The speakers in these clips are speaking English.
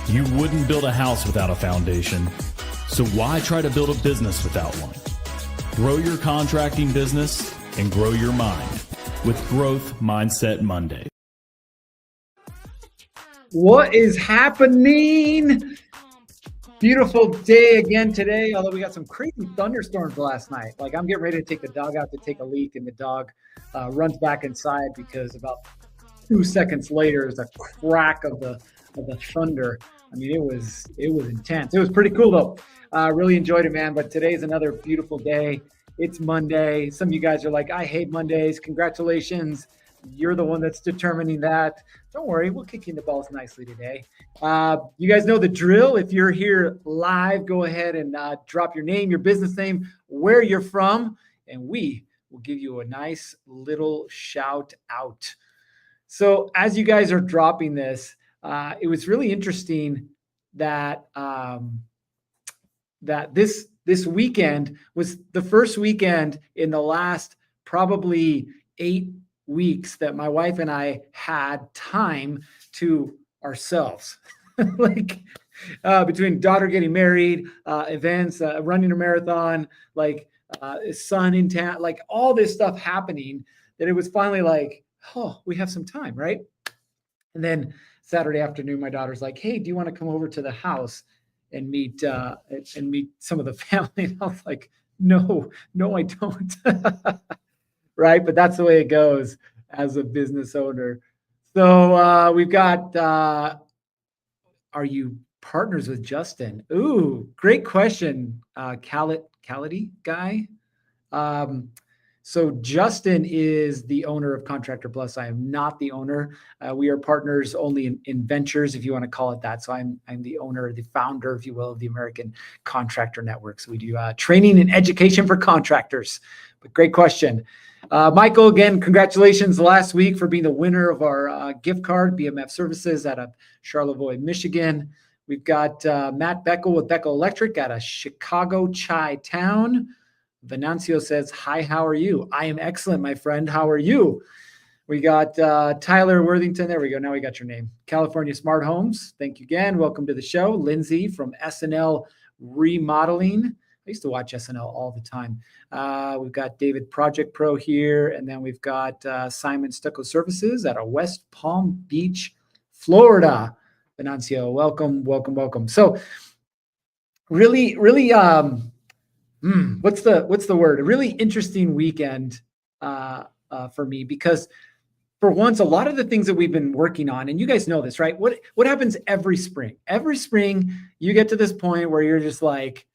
You wouldn't build a house without a foundation, so why try to build a business without one? Grow your contracting business and grow your mind with Growth Mindset Monday. What is happening? Beautiful day again today, although we got some crazy thunderstorms last night. Like, I'm getting ready to take the dog out to take a leak, and the dog runs back inside because about 2 seconds later is a crack of the thunder. I mean, it was intense. It was pretty cool though. Really enjoyed it, man. But today's another beautiful day. It's Monday. Some of you guys are like, I hate Mondays. Congratulations. You're the one that's determining that. Don't worry, we'll kick you in the balls nicely today. You guys know the drill. If you're here live, go ahead and drop your name, your business name, where you're from, and we will give you a nice little shout out. So as you guys are dropping this, it was really interesting that that this weekend was the first weekend in the last probably 8 weeks that my wife and I had time to ourselves. Like between daughter getting married, events, running a marathon, like son in town, like all this stuff happening, that it was finally like, oh, we have some time, right? And then Saturday afternoon, my daughter's like, hey, do you want to come over to the house and meet some of the family? And I was like, no, I don't. Right? But that's the way it goes as a business owner. So we've got, are you partners with Justin? Ooh, great question, Cality guy. So Justin is the owner of Contractor Plus. I am not the owner. We are partners only in ventures, if you want to call it that. So I'm the owner, the founder, if you will, of the American Contractor Network. So we do training and education for contractors. But great question. Michael, again, congratulations last week for being the winner of our gift card, BMF Services out of Charlevoix, Michigan. We've got Matt Beckel with Beckel Electric out of Chicago, Chi-Town. Venancio says, hi, how are you? I am excellent, my friend. How are you? We got Tyler Worthington. There we go. Now we got your name. California Smart Homes. Thank you again. Welcome to the show. Lindsay from SNL Remodeling. I used to watch SNL all the time. We've got David Project Pro here. And then we've got Simon Stucco Services out of West Palm Beach, Florida. Venancio, welcome. So really, what's the word? A really interesting weekend for me, because for once, a lot of the things that we've been working on, and you guys know this, right? What happens every spring? Every spring, you get to this point where you're just like,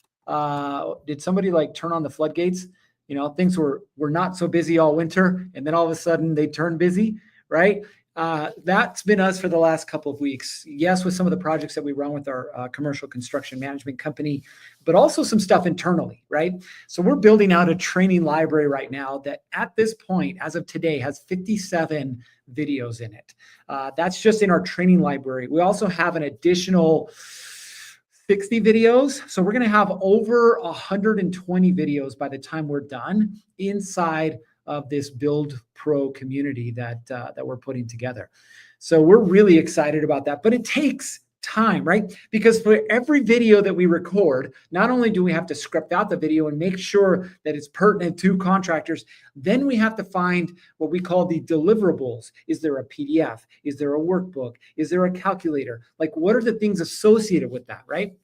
did somebody like turn on the floodgates? You know, things were not so busy all winter, and then all of a sudden they turn busy, right? That's been us for the last couple of weeks. Yes, with some of the projects that we run with our commercial construction management company, but also some stuff internally, right? So we're building out a training library right now that at this point, as of today, has 57 videos in it. That's just in our training library. We also have an additional 60 videos. So we're going to have over 120 videos by the time we're done inside of this Build Pro community that we're putting together. So we're really excited about that, but it takes time, right? Because for every video that we record, not only do we have to script out the video and make sure that it's pertinent to contractors, then we have to find what we call the deliverables. Is there a PDF? Is there a workbook? Is there a calculator? Like, what are the things associated with that, right?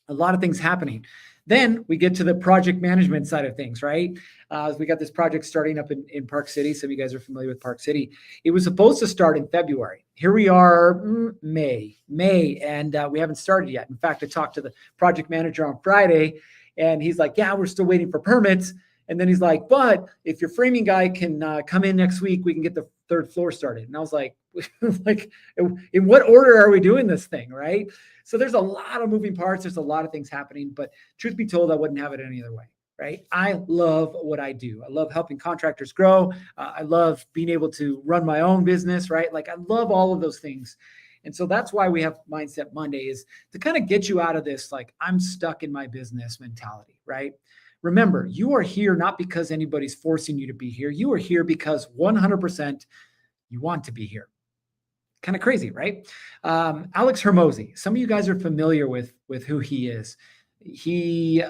A lot of things happening. Then we get to the project management side of things, right? We got this project starting up in Park City. Some of you guys are familiar with Park City. It was supposed to start in February. Here we are, May, and we haven't started yet. In fact, I talked to the project manager on Friday, and he's like, yeah, we're still waiting for permits. And then he's like, but if your framing guy can come in next week, we can get the third floor started. And I was like, in what order are we doing this thing, right? So there's a lot of moving parts. There's a lot of things happening, but truth be told, I wouldn't have it any other way, right? I love what I do. I love helping contractors grow. I love being able to run my own business, right? Like, I love all of those things. And so that's why we have Mindset Monday, is to kind of get you out of this, like, I'm stuck in my business mentality, right? Remember, you are here not because anybody's forcing you to be here. You are here because 100% you want to be here. Kind of crazy, right? Alex Hermosi. Some of you guys are familiar with who he is. He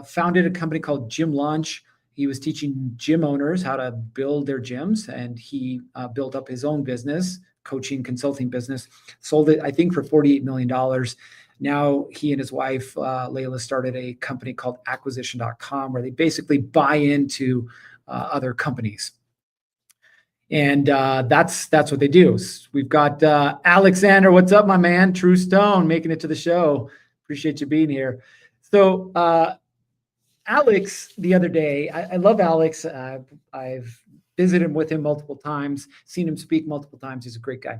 founded a company called Gym Launch. He was teaching gym owners how to build their gyms, and he built up his own business, coaching, consulting business, sold it, I think, for $48 million. Now he and his wife, Layla, started a company called acquisition.com, where they basically buy into other companies. And that's what they do. We've got Alexander. What's up, my man? True Stone, making it to the show. Appreciate you being here. So Alex, the other day, I love Alex. I've visited with him multiple times, seen him speak multiple times. He's a great guy.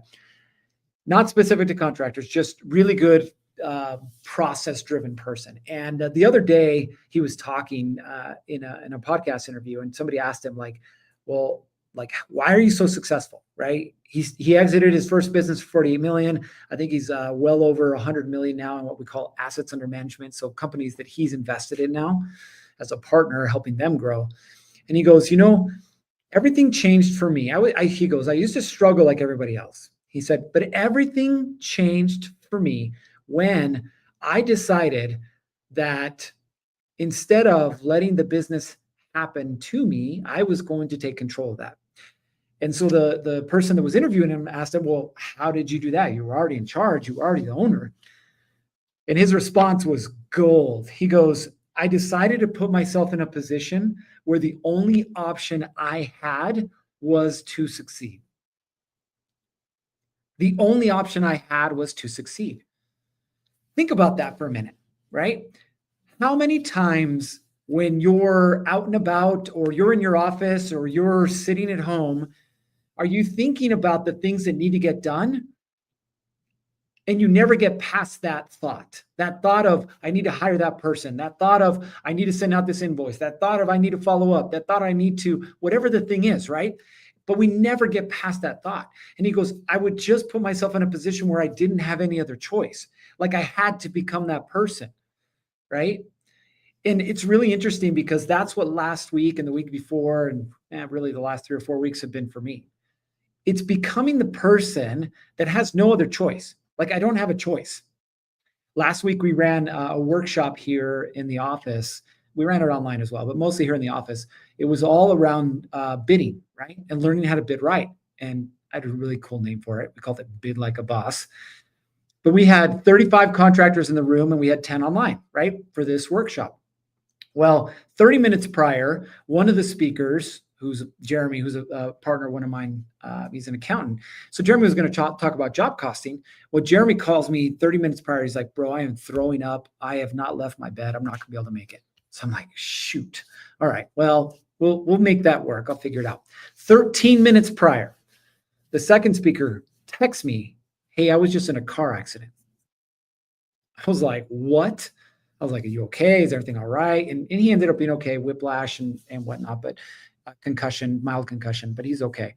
Not specific to contractors, just really good process-driven person. And the other day, he was talking in a podcast interview, and somebody asked him, like, well, like, why are you so successful, right? He exited his first business for 48 million. I think he's well over 100 million now in what we call assets under management. So companies that he's invested in now as a partner, helping them grow. And he goes, everything changed for me. He goes, I used to struggle like everybody else. He said, but everything changed for me when I decided that instead of letting the business happen to me, I was going to take control of that. And so the person that was interviewing him asked him, well, how did you do that? You were already in charge. You were already the owner. And his response was gold. He goes, I decided to put myself in a position where the only option I had was to succeed. The only option I had was to succeed. Think about that for a minute, right? How many times when you're out and about, or you're in your office, or you're sitting at home, are you thinking about the things that need to get done? And you never get past that thought of, I need to hire that person, that thought of, I need to send out this invoice, that thought of, I need to follow up, that thought I need to, whatever the thing is, right? But we never get past that thought. And he goes, I would just put myself in a position where I didn't have any other choice. Like, I had to become that person, right? And it's really interesting because that's what last week and the week before, and really the last 3 or 4 weeks have been for me. It's becoming the person that has no other choice. Like, I don't have a choice. Last week, we ran a workshop here in the office. We ran it online as well, but mostly here in the office. It was all around bidding, right? And learning how to bid right. And I had a really cool name for it. We called it Bid Like a Boss. But we had 35 contractors in the room, and we had 10 online, right, for this workshop. Well, 30 minutes prior, one of the speakers, who's Jeremy, who's a partner, one of mine, he's an accountant. So Jeremy was going to talk about job costing. Well, Jeremy calls me 30 minutes prior. He's like, bro, I am throwing up. I have not left my bed. I'm not going to be able to make it. So I'm like, shoot. All right, well, we'll make that work. I'll figure it out. 13 minutes prior, the second speaker texts me, hey, I was just in a car accident. I was like, what? I was like, are you okay? Is everything all right? And he ended up being okay, whiplash and whatnot, but concussion, mild concussion, but he's okay.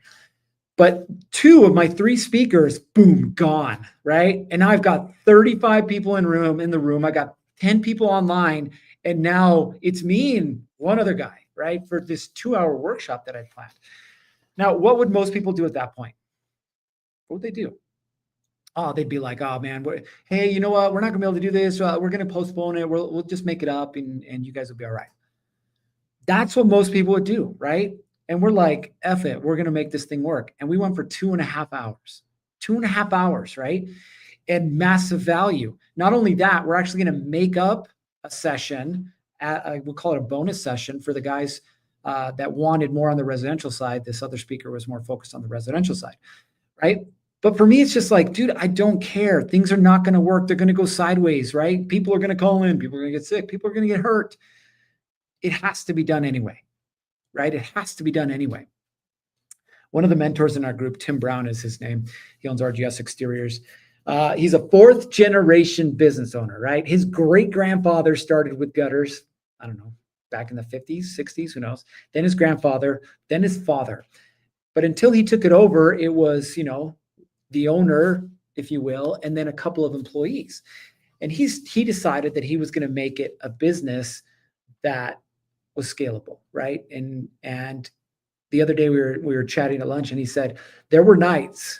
But 2 of my 3 speakers, boom, gone, right? And now I've got 35 people in the room. I got 10 people online, and now it's me and one other guy, right? For this 2-hour workshop that I planned. Now, what would most people do at that point? What would they do? Oh, they'd be like, oh man, hey, you know what? We're not gonna be able to do this. We're gonna postpone it. We'll just make it up and you guys will be all right. That's what most people would do, right? And we're like, F it, we're gonna make this thing work. And we went for 2.5 hours. 2.5 hours, right? And massive value. Not only that, we're actually gonna make up a session, we'll call it a bonus session for the guys that wanted more on the residential side. This other speaker was more focused on the residential side, right? But for me, it's just like, dude, I don't care. Things are not going to work. They're going to go sideways, right? People are going to call in. People are going to get sick. People are going to get hurt. It has to be done anyway, right? It has to be done anyway. One of the mentors in our group, Tim Brown is his name. He owns RGS Exteriors. He's a fourth generation business owner, right? His great grandfather started with gutters. I don't know, back in the 50s, 60s, who knows? Then his grandfather, then his father. But until he took it over, it was, the owner, if you will, and then a couple of employees. And he decided that he was going to make it a business that was scalable, right? And the other day we were chatting at lunch, and he said there were nights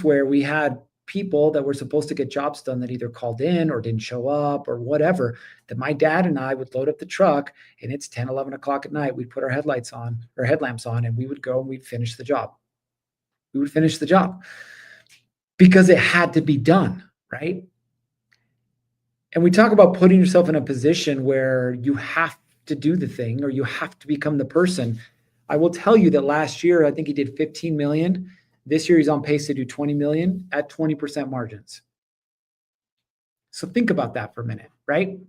where we had people that were supposed to get jobs done that either called in or didn't show up or whatever, that my dad and I would load up the truck, and it's 10, 11 o'clock at night. We'd put our headlamps on, and we would go and we'd finish the job. We would finish the job because it had to be done, right? And we talk about putting yourself in a position where you have to do the thing or you have to become the person. I will tell you that last year, I think he did 15 million. This year, he's on pace to do 20 million at 20% margins. So think about that for a minute, right?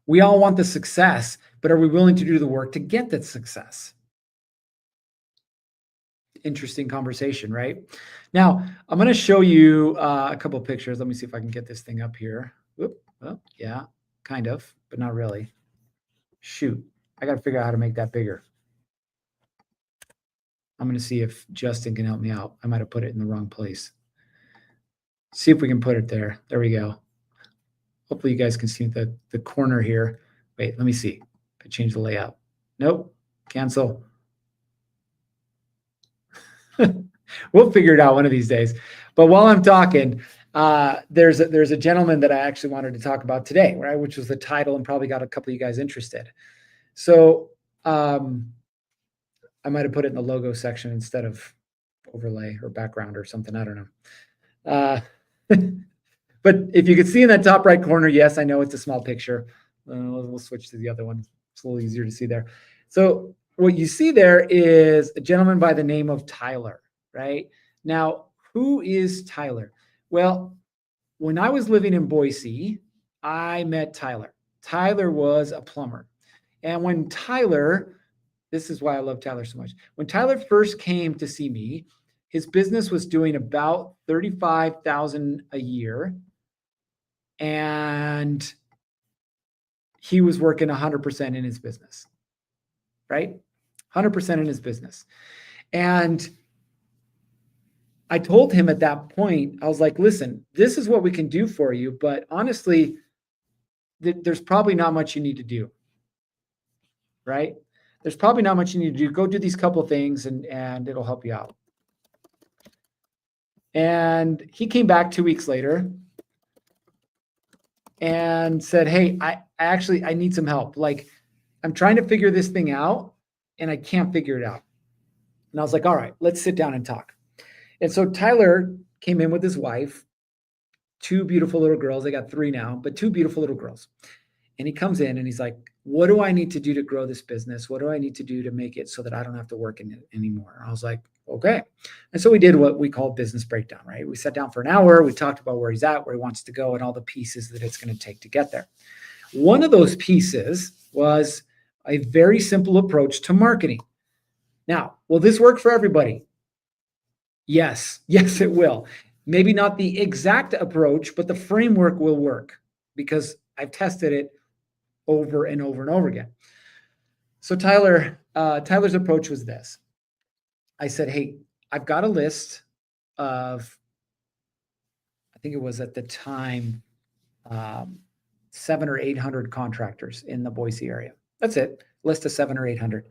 We all want the success, but are we willing to do the work to get that success? Interesting conversation, right? Now, I'm going to show you a couple of pictures. Let me see if I can get this thing up here. Whoop. Oh, yeah, kind of, but not really. Shoot, I got to figure out how to make that bigger. I'm going to see if Justin can help me out. I might have put it in the wrong place. See if we can put it there. There we go. Hopefully you guys can see the corner here. Wait, let me see. I changed the layout. Nope, cancel. We'll figure it out one of these days. But while I'm talking, there's a gentleman that I actually wanted to talk about today, right? Which was the title and probably got a couple of you guys interested. So I might have put it in the logo section instead of overlay or background or something. I don't know. But if you could see in that top right corner, yes, I know it's a small picture. We'll switch to the other one. It's a little easier to see there. So what you see there is a gentleman by the name of Tyler, right? Now, who is Tyler? Well, when I was living in Boise, I met Tyler. Tyler was a plumber. And when Tyler, this is why I love Tyler so much. When Tyler first came to see me, his business was doing about $35,000 a year. And he was working 100% in his business, right? 100% in his business. And I told him at that point, I was like, listen, this is what we can do for you. But honestly, there's probably not much you need to do, right? There's probably not much you need to do. Go do these couple of things and it'll help you out. And he came back 2 weeks later and said, hey, I need some help. Like, I'm trying to figure this thing out and I can't figure it out. And I was like, all right, let's sit down and talk. And so Tyler came in with his wife, 2 beautiful little girls. They got 3 now, but 2 beautiful little girls. And he comes in and he's like, what do I need to do to grow this business? What do I need to do to make it so that I don't have to work in it anymore? I was like, okay. And so we did what we call business breakdown, right? We sat down for an hour. We talked about where he's at, where he wants to go, and all the pieces that it's going to take to get there. One of those pieces was a very simple approach to marketing. Now, will this work for everybody? Yes, it will. Maybe not the exact approach, but the framework will work because I've tested it over and over and over again. So Tyler's approach was this. I said, hey, I've got a list of, I think it was at the time, 700 or 800 contractors in the Boise area. That's it, list of 700 or 800.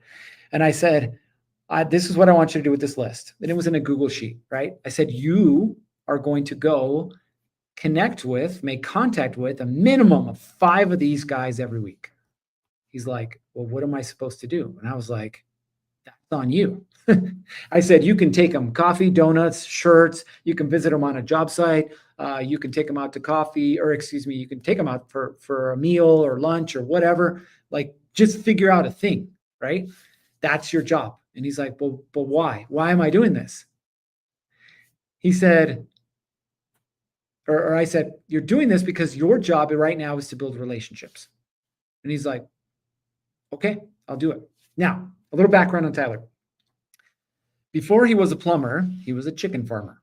And I said, this is what I want you to do with this list. And it was in a Google sheet, right? I said, you are going to go make contact with a minimum of 5 of these guys every week. He's like, well, what am I supposed to do? And I was like, that's on you. I said, you can take them coffee, donuts, shirts. You can visit them on a job site. You can take them out to coffee, or you can take them out for a meal or lunch or whatever. Like, just figure out a thing, right? That's your job. And he's like, well, but why? Why am I doing this? He said, or I said, you're doing this because your job right now is to build relationships. And he's like, okay, I'll do it. Now, a little background on Tyler. Before he was a plumber, he was a chicken farmer.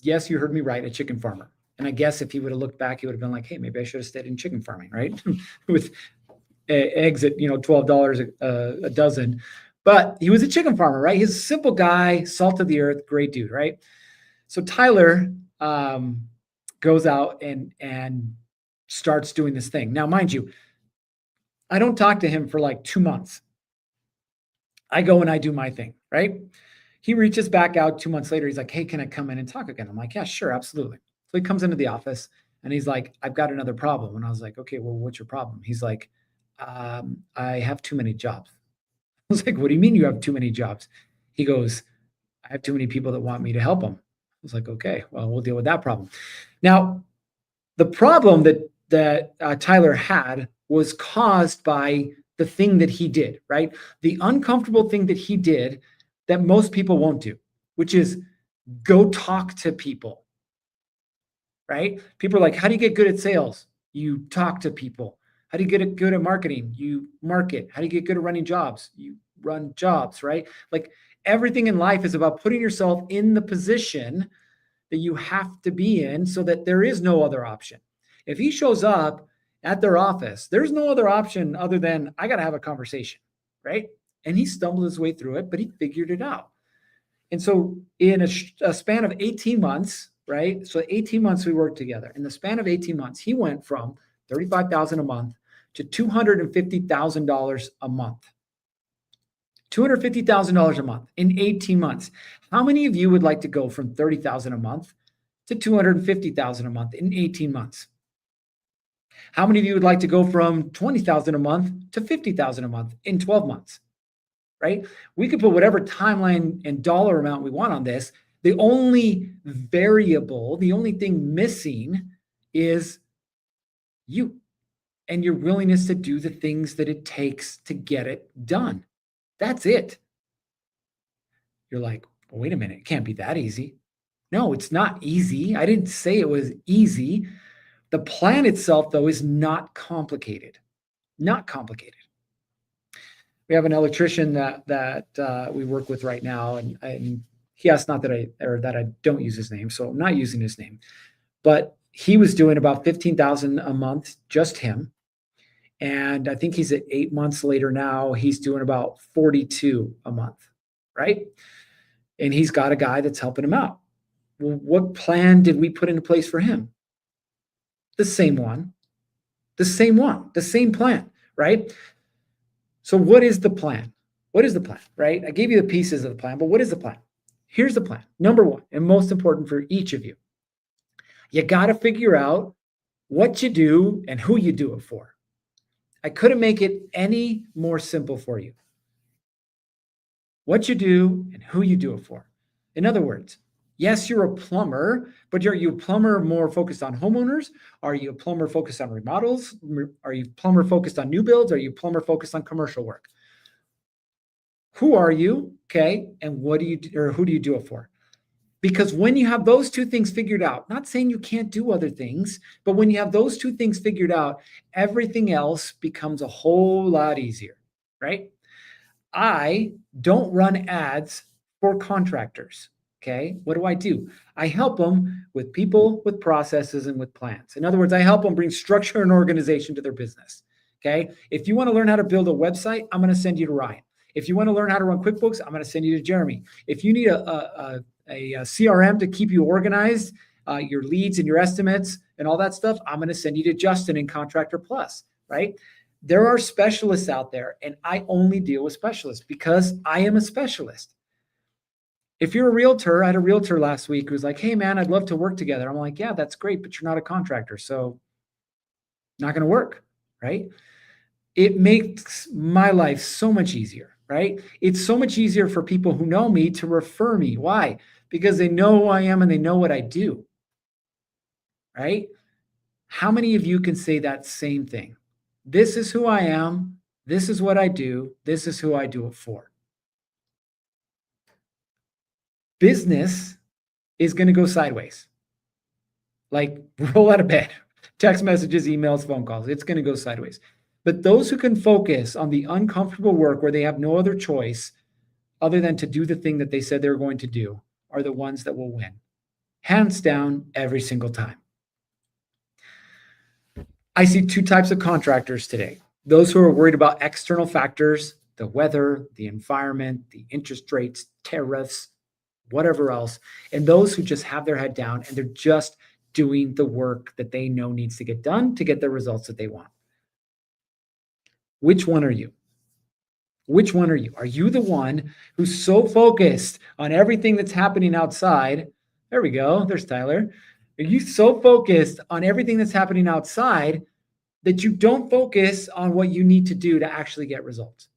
Yes, you heard me right, a chicken farmer. And I guess if he would have looked back, he would have been like, hey, maybe I should have stayed in chicken farming, right? With eggs at, $12 a dozen. But he was a chicken farmer, right? He's a simple guy, salt of the earth, great dude, right? So Tyler goes out and starts doing this thing. Now, mind you, I don't talk to him for like 2 months. I go and I do my thing, right? He reaches back out 2 months later. He's like, hey, can I come in and talk again? I'm like, yeah, sure, absolutely. So he comes into the office and he's like, I've got another problem. And I was like, okay, well, what's your problem? He's like, I have too many jobs. I was like, what do you mean you have too many jobs? He goes, I have too many people that want me to help them. I was like, okay, well, we'll deal with that problem. Now, the problem that Tyler had was caused by the thing that he did, right? The uncomfortable thing that he did that most people won't do, which is go talk to people, right? People are like, how do you get good at sales? You talk to people. How do you get good at marketing? You market. How do you get good at running jobs? You run jobs, right? Like, everything in life is about putting yourself in the position that you have to be in so that there is no other option. If he shows up at their office, there's no other option other than I got to have a conversation, right? And he stumbled his way through it, but he figured it out. And so in a span of 18 months, right? So 18 months we worked together. In the span of 18 months, he went from $35,000 a month to $250,000 a month. $250,000 a month in 18 months. How many of you would like to go from $30,000 a month to $250,000 a month in 18 months? How many of you would like to go from $20,000 a month to $50,000 a month in 12 months? Right? We could put whatever timeline and dollar amount we want on this. The only variable, the only thing missing is you and your willingness to do the things that it takes to get it done. That's it. You're like, well, wait a minute, it can't be that easy. No, it's not easy. I didn't say it was easy. The plan itself, though, is not complicated. Not complicated. We have an electrician that we work with right now, and he asked not that I don't use his name, so I'm not using his name. But he was doing about $15,000 a month, just him. And I think he's at 8 months later now. He's doing about 42 a month, right? And he's got a guy that's helping him out. Well, what plan did we put into place for him? The same one, the same plan, right? So what is the plan? What is the plan, right? I gave you the pieces of the plan, but what is the plan? Here's the plan. Number one, and most important for each of you, you got to figure out what you do and who you do it for. I couldn't make it any more simple for you. What you do and who you do it for. In other words, yes, you're a plumber, but are you a plumber more focused on homeowners? Are you a plumber focused on remodels? Are you a plumber focused on new builds? Are you a plumber focused on commercial work? Who are you? Okay. And what do you do, or who do you do it for? Because when you have those two things figured out, not saying you can't do other things, but when you have those two things figured out, everything else becomes a whole lot easier, right? I don't run ads for contractors, okay? What do? I help them with people, with processes, and with plans. In other words, I help them bring structure and organization to their business, okay? If you want to learn how to build a website, I'm going to send you to Ryan. If you want to learn how to run QuickBooks, I'm going to send you to Jeremy. If you need a CRM to keep you organized, your leads and your estimates and all that stuff, I'm going to send you to Justin in Contractor Plus, right? There are specialists out there, and I only deal with specialists because I am a specialist. If you're a realtor, I had a realtor last week who's like, hey man, I'd love to work together. I'm like, yeah, that's great, but you're not a contractor. So not going to work, right? It makes my life so much easier, right? It's so much easier for people who know me to refer me. Why? Because they know who I am and they know what I do, right? How many of you can say that same thing? This is who I am. This is what I do. This is who I do it for. Business is going to go sideways. Like roll out of bed, text messages, emails, phone calls. It's going to go sideways. But those who can focus on the uncomfortable work where they have no other choice other than to do the thing that they said they were going to do are the ones that will win. Hands down, every single time. I see two types of contractors today. Those who are worried about external factors, the weather, the environment, the interest rates, tariffs, whatever else, and those who just have their head down and they're just doing the work that they know needs to get done to get the results that they want. Which one are you? Which one are you? Are you the one who's so focused on everything that's happening outside? There we go. There's Tyler. Are you so focused on everything that's happening outside that you don't focus on what you need to do to actually get results?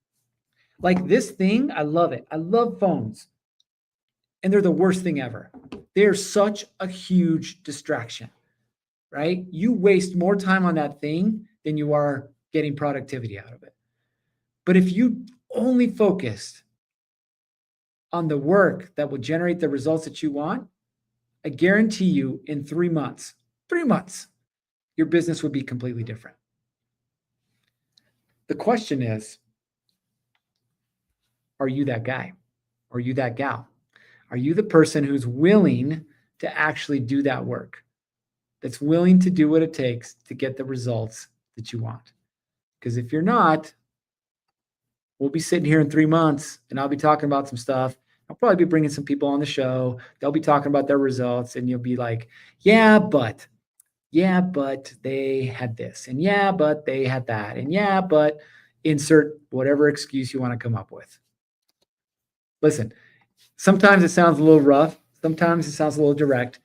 Like this thing, I love it. I love phones. And they're the worst thing ever. They're such a huge distraction, right? You waste more time on that thing than you are getting productivity out of it. But if you only focused on the work that will generate the results that you want, I guarantee you in 3 months, your business would be completely different. The question is, are you that guy? Are you that gal? Are you the person who's willing to actually do that work? That's willing to do what it takes to get the results that you want? Because if you're not, we'll be sitting here in 3 months and I'll be talking about some stuff. I'll probably be bringing some people on the show. They'll be talking about their results and you'll be like, yeah, but they had this. And yeah, but they had that. And yeah, but insert whatever excuse you want to come up with. Listen, sometimes it sounds a little rough. Sometimes it sounds a little direct.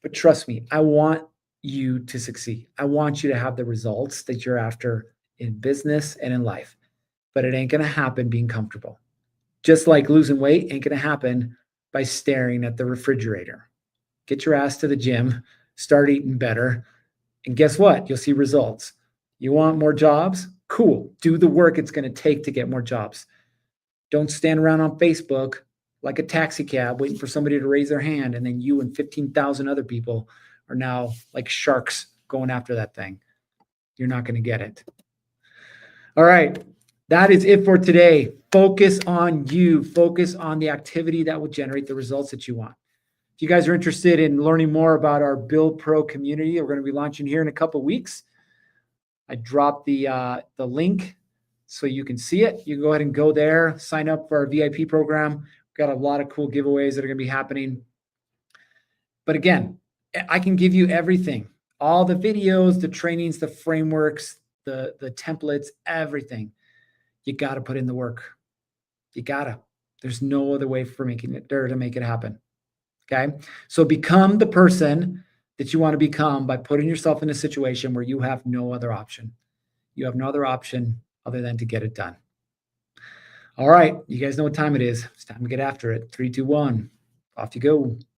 But trust me, I want you to succeed. I want you to have the results that you're after in business and in life. But it ain't going to happen being comfortable. Just like losing weight ain't going to happen by staring at the refrigerator. Get your ass to the gym, start eating better, and guess what? You'll see results. You want more jobs? Cool. Do the work it's going to take to get more jobs. Don't stand around on Facebook like a taxi cab waiting for somebody to raise their hand, and then you and 15,000 other people are now like sharks going after that thing. You're not going to get it. All right. That is it for today. Focus on you. Focus on the activity that will generate the results that you want. If you guys are interested in learning more about our Build Pro community, we're going to be launching here in a couple of weeks. I dropped the link so you can see it. You can go ahead and go there, sign up for our VIP program. We've got a lot of cool giveaways that are going to be happening. But again, I can give you everything, all the videos, the trainings, the frameworks, the templates, everything. You got to put in the work. You got to. There's no other way for making it or to make it happen. Okay. So become the person that you want to become by putting yourself in a situation where you have no other option. You have no other option other than to get it done. All right. You guys know what time it is. It's time to get after it. 3, 2, 1. Off you go.